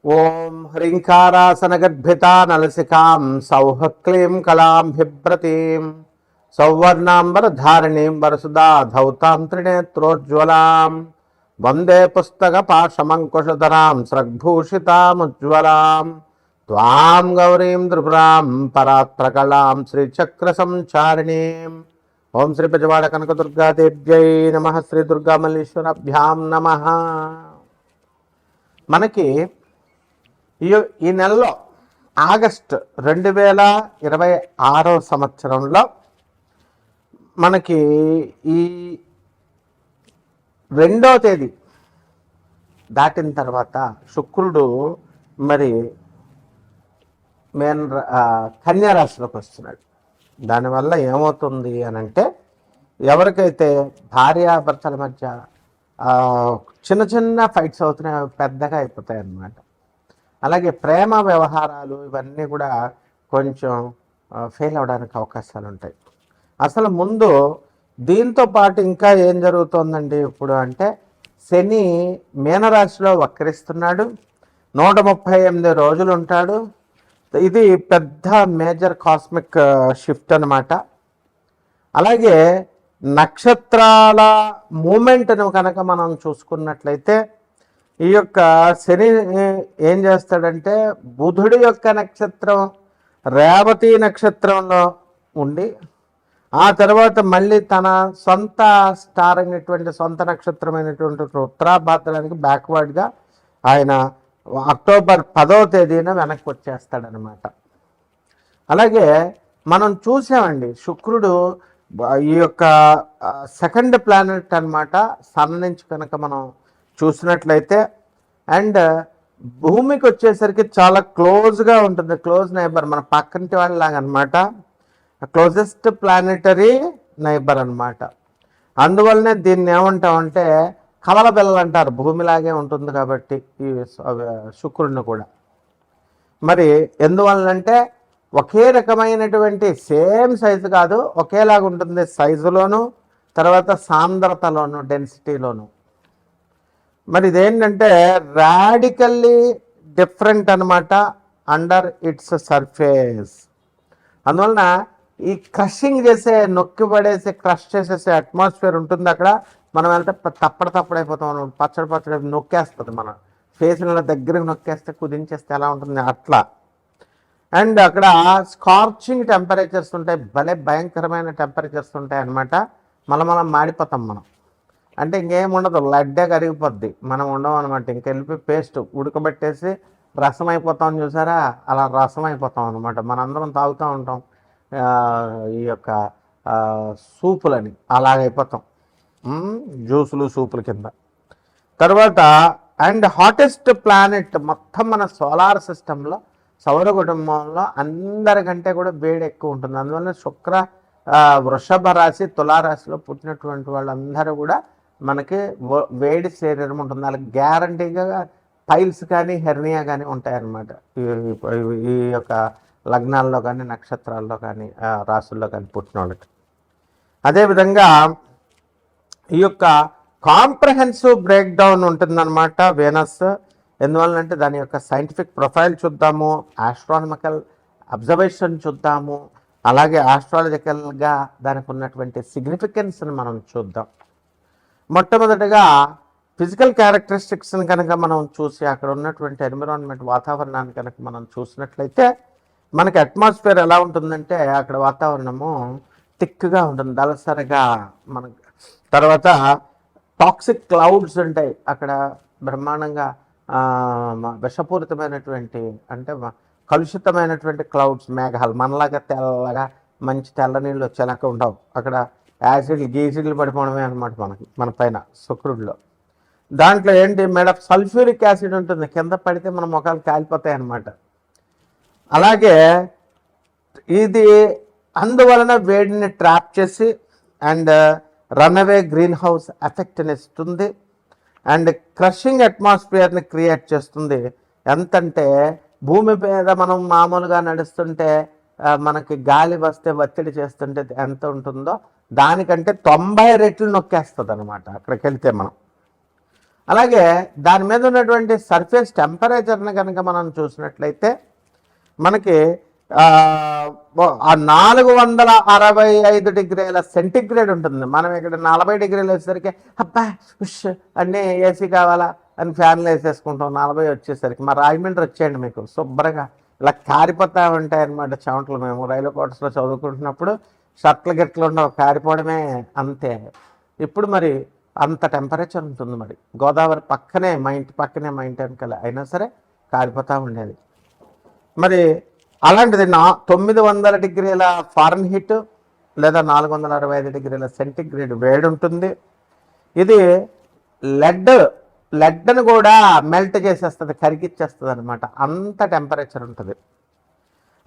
ఓం హ్రీంకారాసనగద్భితా నలసికాం సౌహక్లీం కళాం బిభ్రతీం సౌవర్ణాంబరధారిణీం వరసుదా ధౌతాం త్రినేత్రోజ్వలాం వందే పుస్తకపాశమంకుశధరాం స్రగ్భూషితాముజ్వలాం త్వాం గౌరీం త్రిపురాం పరాత్రకళాం శ్రీచక్రసంచారిణీం. ఓం శ్రీ పెజవాడ కనకదుర్గాదేవ్యై నమః. శ్రీ దుర్గామల్లీశ్వరాభ్యాం నమః. మనకి ఈ నెలలో ఆగస్ట్ 2026 సంవత్సరంలో మనకి ఈ 2వ తేదీ దాటిన తర్వాత శుక్రుడు మరి కన్యా రాశిలోకి వస్తున్నాడు. దానివల్ల ఏమవుతుంది అని అంటే, ఎవరికైతే భార్యాభర్తల మధ్య చిన్న చిన్న ఫైట్స్ అవుతున్నాయి, పెద్దగా అయిపోతాయి అన్నమాట. అలాగే ప్రేమ వ్యవహారాలు ఇవన్నీ కూడా కొంచెం ఫెయిల్ అవడానికి అవకాశాలు ఉంటాయి. అసలు ముందు దీంతో పాటు ఇంకా ఏం జరుగుతోందండి ఇప్పుడు అంటే, శని మీనరాశిలో వక్రిస్తున్నాడు. 138 రోజులు ఉంటాడు. ఇది పెద్ద మేజర్ కాస్మిక్ షిఫ్ట్ అన్నమాట. అలాగే నక్షత్రాల మూమెంట్ను కనుక మనం చూసుకున్నట్లయితే, ఈ యొక్క శని ఏం చేస్తాడంటే, బుధుడి యొక్క నక్షత్రం రేవతి నక్షత్రంలో ఉండి, ఆ తర్వాత మళ్ళీ తన సొంత స్టార్ అయినటువంటి సొంత నక్షత్రమైనటువంటి ఉత్తరాభాద్రానికి బ్యాక్వర్డ్గా ఆయన అక్టోబర్ 10వ తేదీన వెనక్కి వచ్చేస్తాడనమాట. అలాగే మనం చూసామండి, శుక్రుడు ఈ యొక్క సెకండ్ ప్లానెట్ అనమాట. సన్ నుంచి కనుక మనం చూసినట్లయితే, అండ్ భూమికి వచ్చేసరికి చాలా క్లోజ్గా ఉంటుంది, క్లోజ్ నైబర్, మన పక్కంటి వాళ్ళలాగా అనమాట. క్లోజెస్ట్ ప్లానెటరీ నైబర్ అనమాట. అందువల్లనే దీన్ని ఏమంటామంటే కవల పిల్లలు అంటారు, భూమిలాగే ఉంటుంది కాబట్టి ఈ శుక్రుడిని కూడా. మరి ఎందువల్లంటే ఒకే రకమైనటువంటి సేమ్ సైజు కాదు, ఒకేలాగా ఉంటుంది సైజులోను, తర్వాత సాంద్రతలోను, డెన్సిటీలోను. మరి ఇదేంటంటే రాడికల్లీ డిఫరెంట్ అనమాట అండర్ ఇట్స్ సర్ఫేస్. అందువలన ఈ క్రషింగ్ చేసే, నొక్కి పడేసి క్రష్ చేసేసే అట్మాస్ఫియర్ ఉంటుంది అక్కడ. మనం వెళ్తే తప్పడైపోతాం, పచ్చడి నొక్కేస్తుంది, మన ఫేస్ల దగ్గరకు నొక్కేస్తే, కుదించేస్తే ఎలా ఉంటుంది అట్లా. అండ్ అక్కడ స్కార్చింగ్ టెంపరేచర్స్ ఉంటాయి, భలే భయంకరమైన టెంపరేచర్స్ ఉంటాయి అన్నమాట. మనం మాడిపోతాం మనం, అంటే ఇంకేం ఉండదు, లడ్డే కరిగిపోద్ది, మనం ఉండవు అనమాట. ఇంకెళ్ళిపోయి పేస్ట్ ఉడకబెట్టేసి రసం అయిపోతాం, చూసారా, అలా రసం అయిపోతాం అనమాట. మనందరం తాగుతూ ఉంటాం ఈ యొక్క సూపులని, అలాగైపోతాం, జ్యూసులు సూపుల కింద. తర్వాత అండ్ హాటెస్ట్ ప్లానెట్ మొత్తం మన సోలార్ సిస్టంలో, సౌర కుటుంబంలో అందరికంటే కూడా వేడి ఎక్కువ ఉంటుంది. అందువల్ల శుక్ర వృషభ రాశి, తులారాశిలో పుట్టినటువంటి వాళ్ళందరూ కూడా మనకి వేడి శరీరం ఉంటుంది. వాళ్ళకి గ్యారంటీగా పైల్స్ కానీ హెర్నియా కానీ ఉంటాయన్నమాట. ఈ యొక్క లగ్నాల్లో కానీ, నక్షత్రాల్లో కానీ, రాశుల్లో కానీ పుట్టిన వాళ్ళకి. అదేవిధంగా ఈ యొక్క కాంప్రహెన్సివ్ బ్రేక్ డౌన్ ఉంటుందన్నమాట వీనస్. ఎందువల్లంటే దాని యొక్క సైంటిఫిక్ ప్రొఫైల్ చూద్దాము, ఆస్ట్రానమికల్ అబ్జర్వేషన్ చూద్దాము, అలాగే ఆస్ట్రాలజికల్గా దానికి ఉన్నటువంటి సిగ్నిఫికెన్స్ని మనం చూద్దాం. మొట్టమొదటిగా ఫిజికల్ క్యారెక్టరిస్టిక్స్ని కనుక మనం చూసి, అక్కడ ఉన్నటువంటి ఎన్విరాన్మెంట్, వాతావరణాన్ని కనుక మనం చూసినట్లయితే, మనకి అట్మాస్ఫియర్ ఎలా ఉంటుందంటే, అక్కడ వాతావరణము థిక్గా ఉంటుంది, దళసరిగా మనకు. తర్వాత టాక్సిక్ క్లౌడ్స్ ఉంటాయి అక్కడ, బ్రహ్మాండంగా విషపూరితమైనటువంటి, అంటే కలుషితమైనటువంటి క్లౌడ్స్, మేఘాలు. మనలాగా తెల్లగా మంచి తెల్ల నీళ్ళు వచ్చేలాగా ఉండవు అక్కడ. గీసిడ్లు పడిపోవడమే అనమాట మనకి, మన పైన శుక్రుడిలో. దాంట్లో ఏంటి, మేడప్ సల్ఫ్యూరిక్ యాసిడ్ ఉంటుంది, కింద పడితే మన ముఖాలు కాలిపోతాయి అన్నమాట. అలాగే ఇది అందువలన వేడిని ట్రాప్ చేసి అండ్ రన్అవే గ్రీన్ హౌస్ ఎఫెక్ట్ని ఇస్తుంది, అండ్ క్రషింగ్ అట్మాస్ఫియర్ని క్రియేట్ చేస్తుంది. ఎంతంటే భూమి మీద మనం మామూలుగా నడుస్తుంటే మనకి గాలి వస్తే ఒత్తిడి చేస్తుంటే ఎంత ఉంటుందో దానికంటే 90 రెట్లు నొక్కేస్తుంది అనమాట అక్కడికి వెళ్తే మనం. అలాగే దాని మీద ఉన్నటువంటి సర్ఫేస్ టెంపరేచర్ని కనుక మనం చూసినట్లయితే మనకి 465 డిగ్రీల సెంటిగ్రేడ్ ఉంటుంది. మనం ఇక్కడ 40 డిగ్రీలు వచ్చేసరికి అబ్బా ఉష్ అన్నీ ఏసీ కావాలా అని ఫ్యాన్లు వేసేసుకుంటాం. 40 వచ్చేసరికి మా రాజమండ్రి వచ్చేయండి, మీకు శుభ్రంగా ఇలా కారిపోతూ ఉంటాయి అన్నమాట చెమటలు. మేము రైల్వే క్వార్టర్స్లో చదువుకుంటున్నప్పుడు షర్ట్లు గిట్లు ఉండవు, కారిపోవడమే అంతే. ఇప్పుడు మరి అంత టెంపరేచర్ ఉంటుంది. మరి గోదావరి పక్కనే, మా ఇంటి పక్కనే, మా ఇంటి వెనకాల, అయినా సరే కారిపోతూ ఉండేది. మరి అలాంటిది 900 డిగ్రీల ఫారెన్హీట్ లేదా 465 డిగ్రీల సెంటిగ్రేడ్ వేడి ఉంటుంది. ఇది లెడ్ని కూడా మెల్ట్ చేసేస్తుంది, కరిగిచ్చేస్తుంది అనమాట, అంత టెంపరేచర్ ఉంటుంది.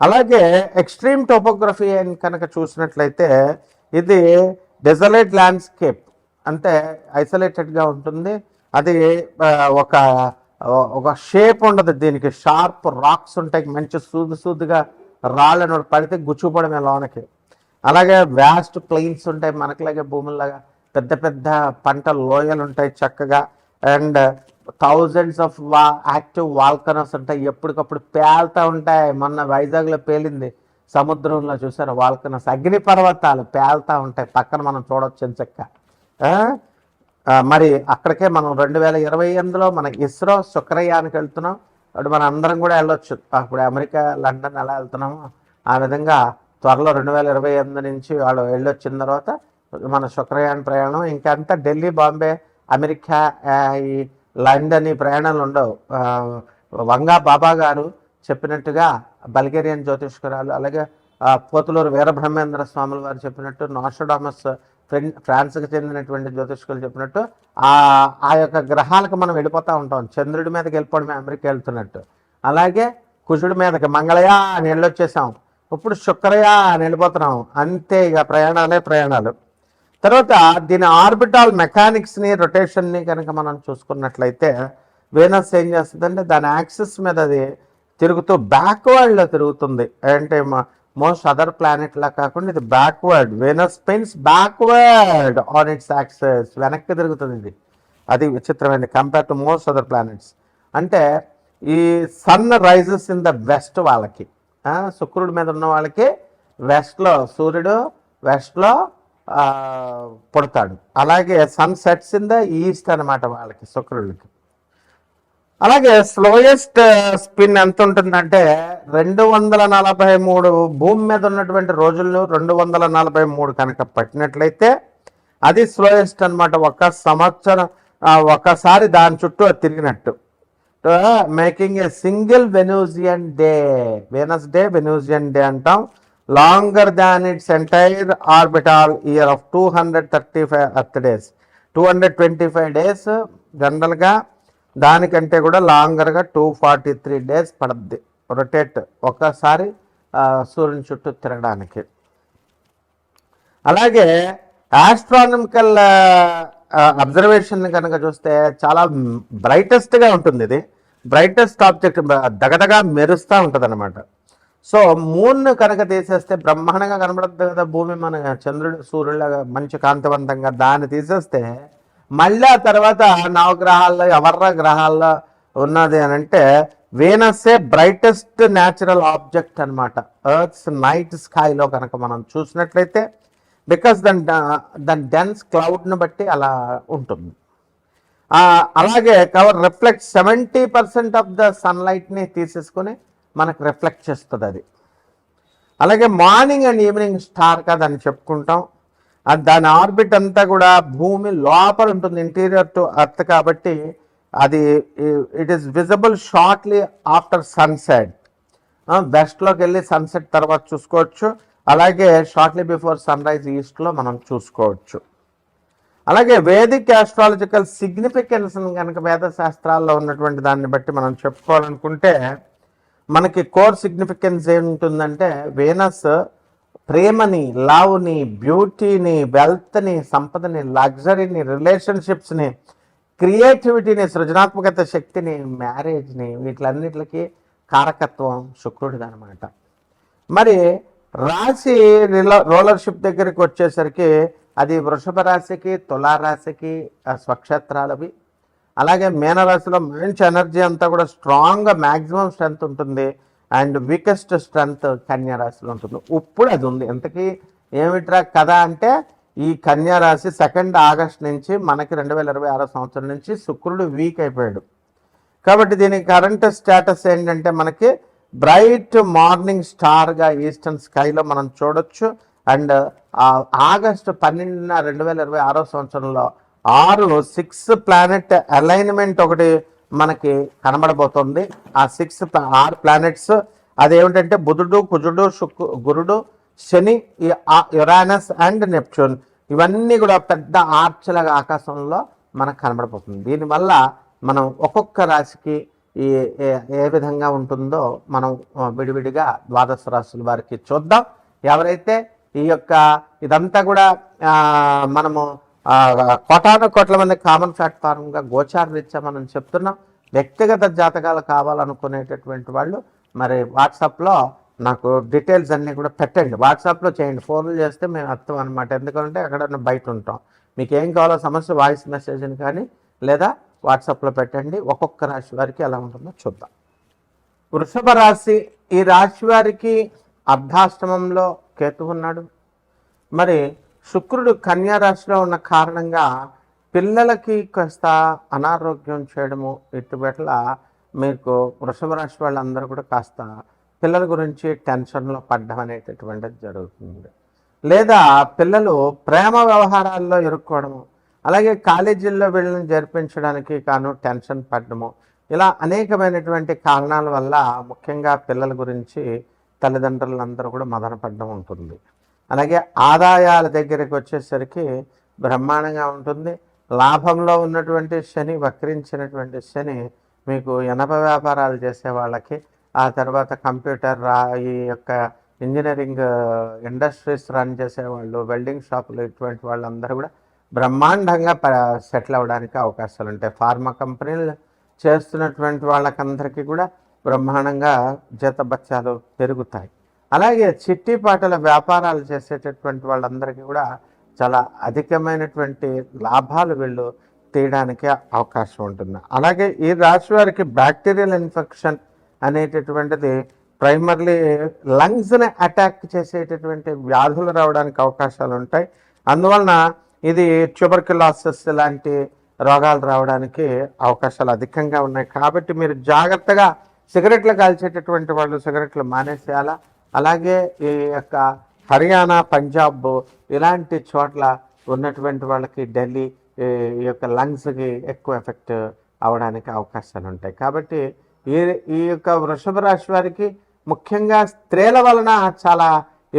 అలాగే ఎక్స్ట్రీమ్ టోపోగ్రఫీ అని కనుక చూసినట్లయితే ఇది డెజలేట్ ల్యాండ్స్కేప్, అంటే ఐసోలేటెడ్గా ఉంటుంది. అది ఒక షేప్ ఉండదు దీనికి, షార్ప్ రాక్స్ ఉంటాయి, మంచి సూదుగా రాళ్ళను పడితే గుచ్చుపడమే లోనకి. అలాగే వ్యాస్ట్ ప్లెయిన్స్ ఉంటాయి, మనకులాగే భూముల్లాగా పెద్ద పెద్ద పంట లోయలు ఉంటాయి చక్కగా. And thousands of active volcanoes ఉంటాయి, ఎప్పటికప్పుడు పేలుతూ ఉంటాయి. మొన్న వైజాగ్లో పేలింది సముద్రంలో, చూసారు వాల్కనోస్, అగ్ని పర్వతాలు పేలుతూ ఉంటాయి, పక్కన మనం చూడవచ్చు ఎంచక్క. మరి అక్కడికే మనం 2028లో మన ఇస్రో శుక్రయానికి వెళ్తున్నాం. అప్పుడు మన అందరం కూడా వెళ్ళొచ్చు. అప్పుడు అమెరికా, లండన్ ఎలా వెళ్తున్నామో ఆ విధంగా త్వరలో 2028 నుంచి వాళ్ళు వెళ్ళొచ్చిన తర్వాత మన శుక్రయాన్ ప్రయాణం. ఇంకంతా ఢిల్లీ, బాంబే, అమెరికా, ఈ లండన్ ఈ ప్రయాణాలు ఉండవు. వంగా బాబా గారు చెప్పినట్టుగా బల్గేరియన్ జ్యోతిష్కరాలు, అలాగే పోతులూరు వీరబ్రహ్మేంద్ర స్వాముల వారు చెప్పినట్టు, నోస్ట్రాడమస్ ఫ్రాన్స్కి చెందినటువంటి జ్యోతిష్కులు చెప్పినట్టు ఆ యొక్క గ్రహాలకు మనం వెళ్ళిపోతూ ఉంటాం. చంద్రుడి మీదకి వెళ్ళిపోవడమే అమెరికా వెళ్తున్నట్టు. అలాగే కుజుడి మీదకి మంగళయా అని వెళ్ళొచ్చేసాం, ఇప్పుడు శుక్రయా అని వెళ్ళిపోతున్నాం. అంతే, ఇక ప్రయాణాలు. తర్వాత దీని ఆర్బిటాల్ మెకానిక్స్ని, రొటేషన్ని కనుక మనం చూసుకున్నట్లయితే వీనస్ ఏం చేస్తుందంటే దాని యాక్సిస్ మీద అది తిరుగుతూ బ్యాక్వర్డ్లో తిరుగుతుంది. అంటే మోస్ట్ అదర్ ప్లానెట్ లా కాకుండా ఇది backward. Venus spins backward on its axis, వెనక్కి తిరుగుతుంది ఇది. అది విచిత్రమైనది compare to most other planets. అంటే ఈ sun rises in the west వాళ్ళకి, శుక్రుడి మీద ఉన్న వాళ్ళకి వెస్ట్లో, సూర్యుడు వెస్ట్లో పుడతాడు. అలాగే sun sets in the east అనమాట వాళ్ళకి, శుక్రుడికి. అలాగే స్లోయెస్ట్ స్పిన్ ఎంత ఉంటుందంటే 243 భూమి మీద ఉన్నటువంటి రోజుల్లో 243 కనుక పట్టినట్లయితే అది స్లోయెస్ట్ అనమాట. ఒక సంవత్సరం ఒకసారి దాని చుట్టూ తిరిగినట్టు. Making a single Venusian day, Venus day, Venusian day అంటాం. Longer than its entire orbital year of 235 earth days. 225 days జనరల్గా, దానికంటే కూడా లాంగర్గా 243 డేస్ పడుద్ది రొటేట్ ఒక్కసారి సూర్యుని చుట్టూ తిరగడానికి. అలాగే ఆస్ట్రానమికల్ అబ్జర్వేషన్ కనుక చూస్తే చాలా బ్రైటెస్ట్గా ఉంటుంది. ఇది బ్రైటెస్ట్ ఆబ్జెక్ట్, దగదగా మెరుస్తూ ఉంటుంది అనమాట. సో మూన్ కనుక తీసేస్తే బ్రహ్మాండంగా కనబడుతుంది కదా భూమి, మన చంద్రుడు సూర్యులాగా మంచి కాంతివంతంగా. దాన్ని తీసేస్తే మళ్ళీ ఆ తర్వాత నవగ్రహాల్లో ఎవర్ర గ్రహాల్లో ఉన్నది అని అంటే వీనస్సే బ్రైటెస్ట్ న్యాచురల్ ఆబ్జెక్ట్ అనమాట ఎర్త్స్ నైట్ స్కైలో కనుక మనం చూసినట్లయితే. బికాస్ దాని డెన్స్ క్లౌడ్ని బట్టి అలా ఉంటుంది. అలాగే కవర్ రిఫ్లెక్ట్ 70% ఆఫ్ ద సన్లైట్ని తీసేసుకొని మనకు రిఫ్లెక్ట్ చేస్తుంది అది. అలాగే మార్నింగ్ అండ్ ఈవినింగ్ స్టార్గా దాన్ని చెప్పుకుంటాం. దాని ఆర్బిట్ అంతా కూడా భూమి లోపల ఉంటుంది, ఇంటీరియర్ టు ఎర్త్ కాబట్టి అది it is visible shortly after sunset. వెస్ట్లోకి వెళ్ళి సన్సెట్ తర్వాత చూసుకోవచ్చు. అలాగే షార్ట్లీ బిఫోర్ సన్ రైజ్ ఈస్ట్లో మనం చూసుకోవచ్చు. అలాగే వేదిక్ ఆస్ట్రాలజికల్ సిగ్నిఫికెన్స్ కనుక వేద శాస్త్రాల్లో ఉన్నటువంటి దాన్ని బట్టి మనం చెప్పుకోవాలనుకుంటే మనకి కోర్ సిగ్నిఫికెన్స్ ఏముంటుందంటే వీనస్ ప్రేమని, లవ్ని, బ్యూటీని, వెల్త్ని, సంపదని, లగ్జరీని, రిలేషన్షిప్స్ని, క్రియేటివిటీని, సృజనాత్మకత శక్తిని, మ్యారేజ్ని, వీటిలన్నిటికి కారకత్వం శుక్రుడిది అనమాట. మరి రాశి రోలర్షిప్ దగ్గరికి వచ్చేసరికి అది వృషభ రాశికి, తులారాశికి స్వక్షేత్రాలవి. అలాగే మీనరాశిలో మంచి ఎనర్జీ అంతా కూడా స్ట్రాంగ్గా మ్యాక్సిమం స్ట్రెంగ్త్ ఉంటుంది. అండ్ వీకెస్ట్ స్ట్రెంగ్త్ కన్యా రాశిలో ఉంటుంది. ఇప్పుడు అది ఉంది. ఇంతకీ ఏమిట్రా కదా అంటే, ఈ కన్యా రాశి 2 ఆగస్ట్ నుంచి మనకి 2026 సంవత్సరం నుంచి శుక్రుడు వీక్ అయిపోయాడు. కాబట్టి దీనికి కరెంట్ స్టేటస్ ఏంటంటే, మనకి బ్రైట్ మార్నింగ్ స్టార్గా ఈస్టర్న్ స్కైలో మనం చూడొచ్చు. అండ్ ఆగస్టు 12న 2026 సంవత్సరంలో 6 ప్లానెట్ అలైన్మెంట్ ఒకటి మనకి కనబడబోతుంది. ఆ 6 ప్లానెట్స్ అదేమిటంటే బుధుడు, కుజుడు, గురుడు, శని, యురానస్ అండ్ నెప్ట్యూన్. ఇవన్నీ కూడా పెద్ద ఆర్చలాగా ఆకాశంలో మనకు కనబడబోతుంది. దీనివల్ల మనం ఒక్కొక్క రాశికి ఏ విధంగా ఉంటుందో మనం విడివిడిగా ద్వాదశ రాశుల వారికి చూద్దాం. ఎవరైతే ఈ యొక్క ఇదంతా కూడా మనము కోట్ల మంది కామన్ ప్లాట్ఫామ్గా గోచార రీత్యా మనం చెప్తున్నాం. వ్యక్తిగత జాతకాలు కావాలనుకునేటటువంటి వాళ్ళు మరి వాట్సాప్లో నాకు డీటెయిల్స్ అన్నీ కూడా పెట్టండి. వాట్సాప్లో చేయండి, ఫోన్లు చేస్తే మేము అర్థం అనమాట. ఎందుకంటే ఎక్కడన్నా బయట ఉంటాం. మీకు ఏం కావాలో సమస్య వాయిస్ మెసేజ్ని కానీ లేదా వాట్సాప్లో పెట్టండి. ఒక్కొక్క రాశి వారికి ఎలా ఉంటుందో చూద్దాం. వృషభ రాశి, ఈ రాశి వారికి అర్ధాష్టమంలో కేతు ఉన్నాడు. మరి శుక్రుడు కన్యా రాశిలో ఉన్న కారణంగా పిల్లలకి కాస్త అనారోగ్యం చేయడము ఇటువట్ల మీకు వృషభ రాశి వాళ్ళందరూ కూడా కాస్త పిల్లల గురించి టెన్షన్లో పడ్డం అనేటటువంటిది జరుగుతుంది. లేదా పిల్లలు ప్రేమ వ్యవహారాల్లో ఇరుక్కోవడము, అలాగే కాలేజీల్లో వీళ్ళని జరిపించడానికి కాను టెన్షన్ పడ్డము, ఇలా అనేకమైనటువంటి కారణాల వల్ల ముఖ్యంగా పిల్లల గురించి తల్లిదండ్రులందరూ కూడా మదన పడ్డం ఉంటుంది. అలాగే ఆదాయాల దగ్గరికి వచ్చేసరికి బ్రహ్మాండంగా ఉంటుంది. లాభంలో ఉన్నటువంటి శని, వక్రించినటువంటి శని మీకు ఎనప వ్యాపారాలు చేసే వాళ్ళకి, ఆ తర్వాత కంప్యూటర్ ఈ యొక్క ఇంజనీరింగ్ ఇండస్ట్రీస్ రన్ చేసేవాళ్ళు, వెల్డింగ్ షాపులు, ఇటువంటి వాళ్ళందరూ కూడా బ్రహ్మాండంగా సెటిల్ అవ్వడానికి అవకాశాలు ఉంటాయి. ఫార్మా కంపెనీలు చేస్తున్నటువంటి వాళ్ళకందరికీ కూడా బ్రహ్మాండంగా జీతభత్యాలు పెరుగుతాయి. అలాగే చిట్టిపాటల వ్యాపారాలు చేసేటటువంటి వాళ్ళందరికీ కూడా చాలా అధికమైనటువంటి లాభాలు వీళ్ళు తీయడానికి అవకాశం ఉంటుంది. అలాగే ఈ రాశి వారికి బ్యాక్టీరియల్ ఇన్ఫెక్షన్ అనేటటువంటిది ప్రైమర్లీ లంగ్స్ని అటాక్ చేసేటటువంటి వ్యాధులు రావడానికి అవకాశాలు ఉంటాయి. అందువలన ఇది ట్యూబర్క్యులోసిస్ లాంటి రోగాలు రావడానికి అవకాశాలు అధికంగా ఉన్నాయి. కాబట్టి మీరు జాగ్రత్తగా సిగరెట్లు కాల్చేటటువంటి వాళ్ళు సిగరెట్లు మానేసేయాలా. అలాగే ఈ యొక్క హర్యానా, పంజాబ్ ఇలాంటి చోట్ల ఉన్నటువంటి వాళ్ళకి ఢిల్లీ ఈ యొక్క లంగ్స్కి ఎక్కువ ఎఫెక్ట్ అవడానికి అవకాశాలు ఉంటాయి. కాబట్టి ఈ యొక్క వృషభ రాశి వారికి ముఖ్యంగా స్త్రీల వలన చాలా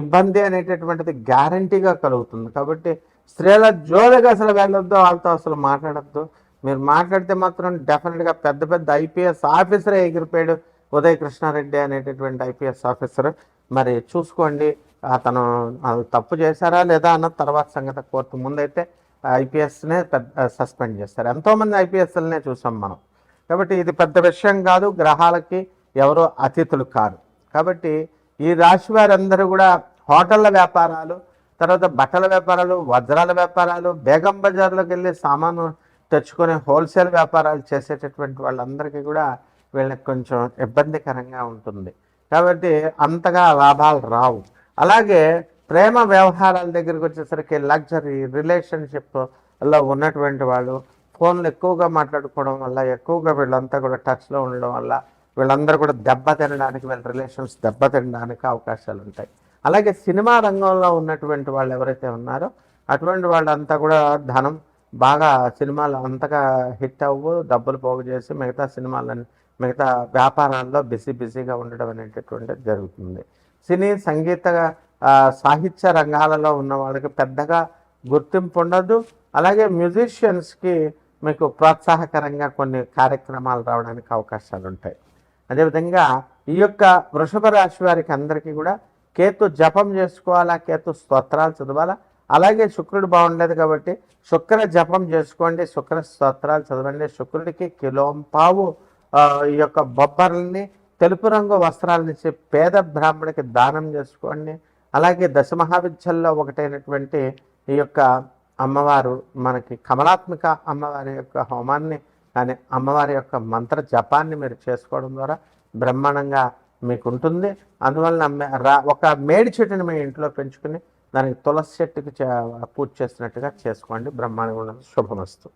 ఇబ్బంది అనేటటువంటిది గ్యారంటీగా కలుగుతుంది. కాబట్టి స్త్రీల జోలికి అసలు వెళ్ళొద్దు, వాళ్ళతో అసలు మాట్లాడద్దు. మీరు మాట్లాడితే మాత్రం డెఫినెట్గా పెద్ద పెద్ద ఐపీఎస్ ఆఫీసరే ఎగిరిపోయాడు. ఉదయ్ కృష్ణారెడ్డి అనేటటువంటి ఐపీఎస్ ఆఫీసర్. మరి చూసుకోండి, అతను తప్పు చేశారా లేదా అన్న తర్వాత సంగతి. కోర్టు ముందైతే ఐపీఎస్నే సస్పెండ్ చేస్తారు. ఎంతోమంది ఐపీఎస్లనే చూసాం మనం. కాబట్టి ఇది పెద్ద విషయం కాదు. గ్రహాలకి ఎవరో అతిథులు కారు. కాబట్టి ఈ రాశి వారందరూ కూడా హోటళ్ళ వ్యాపారాలు, తర్వాత బట్టల వ్యాపారాలు, వజ్రాల వ్యాపారాలు, బేగం బజార్లోకి వెళ్ళి సామాను తెచ్చుకునే హోల్సేల్ వ్యాపారాలు చేసేటటువంటి వాళ్ళందరికీ కూడా వీళ్ళకి కొంచెం ఇబ్బందికరంగా ఉంటుంది. కాబట్టి అంతగా లాభాలు రావు. అలాగే ప్రేమ వ్యవహారాల దగ్గరికి వచ్చేసరికి లగ్జరీ రిలేషన్షిప్లో ఉన్నటువంటి వాళ్ళు ఫోన్లు ఎక్కువగా మాట్లాడుకోవడం వల్ల, ఎక్కువగా వీళ్ళంతా కూడా టచ్లో ఉండడం వల్ల వీళ్ళందరూ కూడా దెబ్బతినడానికి, వీళ్ళ రిలేషన్స్ దెబ్బతినడానికి అవకాశాలు ఉంటాయి. అలాగే సినిమా రంగంలో ఉన్నటువంటి వాళ్ళు ఎవరైతే ఉన్నారో అటువంటి వాళ్ళంతా కూడా ధనం బాగా సినిమాలు అంతగా హిట్ అవ్వు, డబ్బులు పోగు చేసి మిగతా వ్యాపారాల్లో బిజీగా ఉండడం అనేటటువంటిది జరుగుతుంది. సినీ, సంగీత, సాహిత్య రంగాలలో ఉన్న వాళ్ళకి పెద్దగా గుర్తింపు ఉండదు. అలాగే మ్యూజిషియన్స్కి మీకు ప్రోత్సాహకరంగా కొన్ని కార్యక్రమాలు రావడానికి అవకాశాలు ఉంటాయి. అదేవిధంగా ఈ యొక్క వృషభ రాశి వారికి అందరికీ కూడా కేతు జపం చేసుకోవాలా, కేతు స్తోత్రాలు చదవాలా. అలాగే శుక్రుడు బాగుండలేదు కాబట్టి శుక్ర జపం చేసుకోండి, శుక్ర స్తోత్రాలు చదవండి. శుక్రుడికి కిలోంపావు ఈ యొక్క బొబ్బర్లని, తెలుపు రంగు వస్త్రాలనిచ్చి పేద బ్రాహ్మడికి దానం చేసుకోండి. అలాగే దశమహావిద్యల్లో ఒకటైనటువంటి ఈ యొక్క అమ్మవారు మనకి కమలాత్మిక అమ్మవారి యొక్క హోమాన్ని కానీ అమ్మవారి యొక్క మంత్ర జపాన్ని మీరు చేసుకోవడం ద్వారా బ్రహ్మాండంగా మీకు ఉంటుంది. అందువలన ఒక మేడి చెట్టుని మీ ఇంట్లో పెంచుకుని దానికి తులసి చెట్టుకి పూజ చేసినట్టుగా చేసుకోండి. బ్రహ్మాండంగా ఉన్నది. శుభమస్తు.